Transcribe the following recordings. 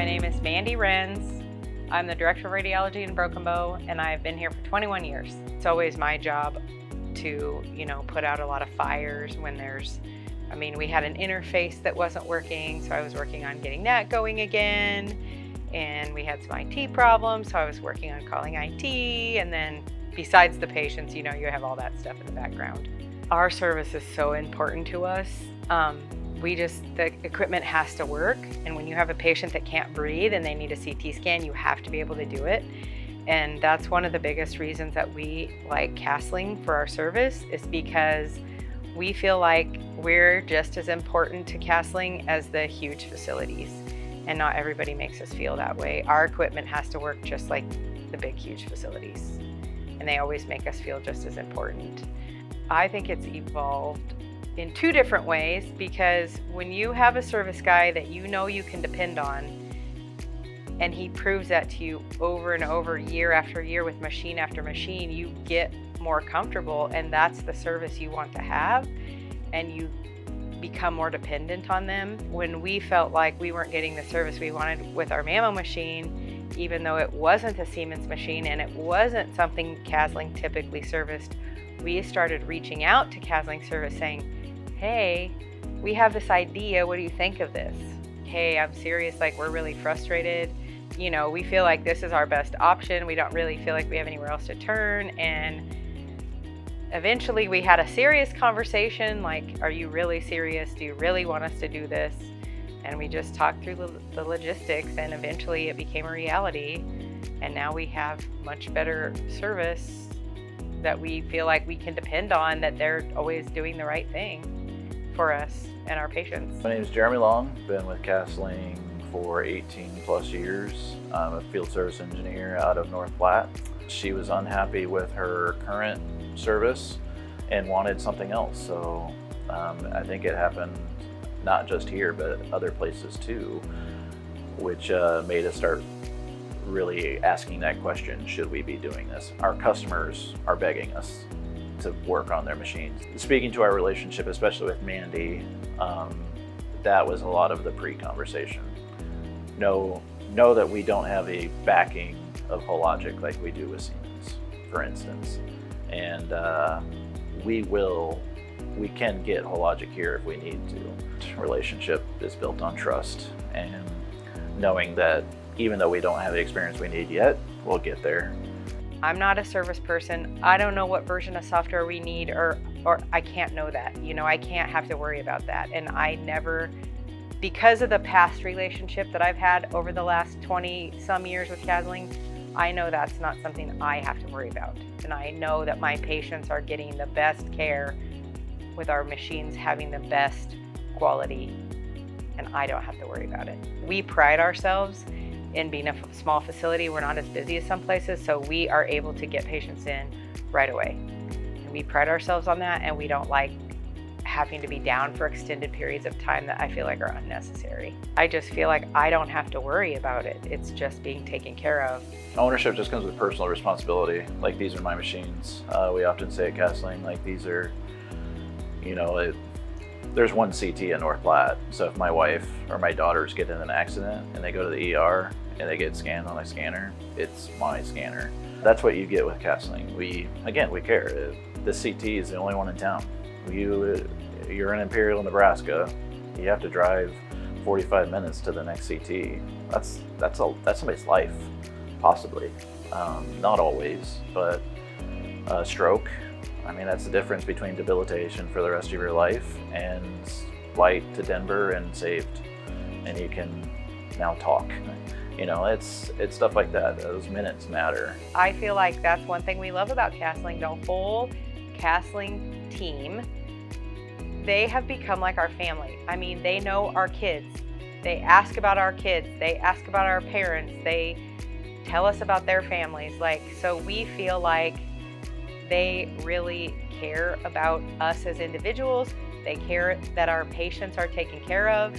name is Mandy Renz. I'm the Director of Radiology in Broken Bow, and I've been here for 21 years. It's always my job to, put out a lot of fires when we had an interface that wasn't working, so I was working on getting that going again. And we had some IT problems, so I was working on calling IT. And then besides the patients, you have all that stuff in the background. Our service is so important to us. The equipment has to work. And when you have a patient that can't breathe and they need a CT scan, you have to be able to do it. And that's one of the biggest reasons that we like Cassling for our service, is because we feel like we're just as important to Cassling as the huge facilities. And not everybody makes us feel that way. Our equipment has to work just like the big, huge facilities. And they always make us feel just as important. I think it's evolved in two different ways, because when you have a service guy that you can depend on, and he proves that to you over and over, year after year, with machine after machine, you get more comfortable, and that's the service you want to have, and you become more dependent on them. When we felt like we weren't getting the service we wanted with our mammo machine, even though it wasn't a Siemens machine and it wasn't something Cassling typically serviced, we started reaching out to Cassling Service saying, hey, we have this idea, what do you think of this? Hey, I'm serious, we're really frustrated. We feel like this is our best option. We don't really feel like we have anywhere else to turn. And eventually we had a serious conversation, are you really serious? Do you really want us to do this? And we just talked through the logistics, and eventually it became a reality. And now we have much better service that we feel like we can depend on, that they're always doing the right thing for us and our patients. My name is Jeremy Long, been with Cassling for 18 plus years. I'm a field service engineer out of North Platte. She was unhappy with her current service and wanted something else. So I think it happened not just here, but other places too, which made us start really asking that question, should we be doing this? Our customers are begging us to work on their machines. Speaking to our relationship, especially with Mandy, that was a lot of the pre-conversation. Know that we don't have a backing of Hologic like we do with Siemens, for instance. And we can get Hologic here if we need to. Relationship is built on trust, and knowing that even though we don't have the experience we need yet, we'll get there. I'm not a service person. I don't know what version of software we need, or I can't know that. I can't have to worry about that. And I never, because of the past relationship that I've had over the last 20 some years with Cassling, I know that's not something I have to worry about. And I know that my patients are getting the best care with our machines having the best quality, and I don't have to worry about it. We pride ourselves in being a small facility. We're not as busy as some places, so we are able to get patients in right away. And we pride ourselves on that, and we don't like having to be down for extended periods of time that I feel like are unnecessary. I just feel like I don't have to worry about it. It's just being taken care of. Ownership just comes with personal responsibility. These are my machines. We often say at Cassling, these are, there's one CT in North Platte. So if my wife or my daughters get in an accident and they go to the ER and they get scanned on a scanner, it's my scanner. That's what you get with Cassling. We care. This CT is the only one in town. You're in Imperial, Nebraska. You have to drive 45 minutes to the next CT. That's somebody's life, possibly. Not always, but stroke. That's the difference between debilitation for the rest of your life and flight to Denver and saved, and you can now talk. It's stuff like that. Those minutes matter. I feel like that's one thing we love about Cassling. The whole Cassling team, they have become like our family. They know our kids. They ask about our kids. They ask about our parents. They tell us about their families. So we feel like they really care about us as individuals. They care that our patients are taken care of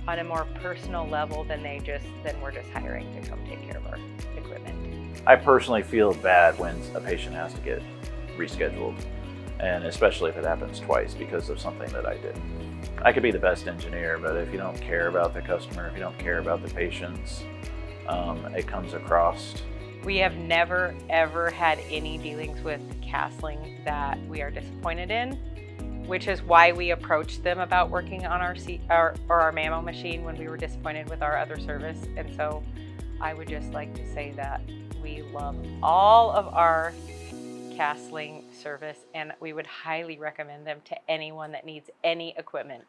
on a more personal level than we're just hiring to come take care of our equipment. I personally feel bad when a patient has to get rescheduled. and especially if it happens twice because of something that I did. I could be the best engineer, but if you don't care about the customer, if you don't care about the patients, it comes across. We have never, ever had any dealings with Cassling that we are disappointed in, which is why we approached them about working on our mammo machine when we were disappointed with our other service. And so I would just like to say that we love all of our Cassling service, and we would highly recommend them to anyone that needs any equipment.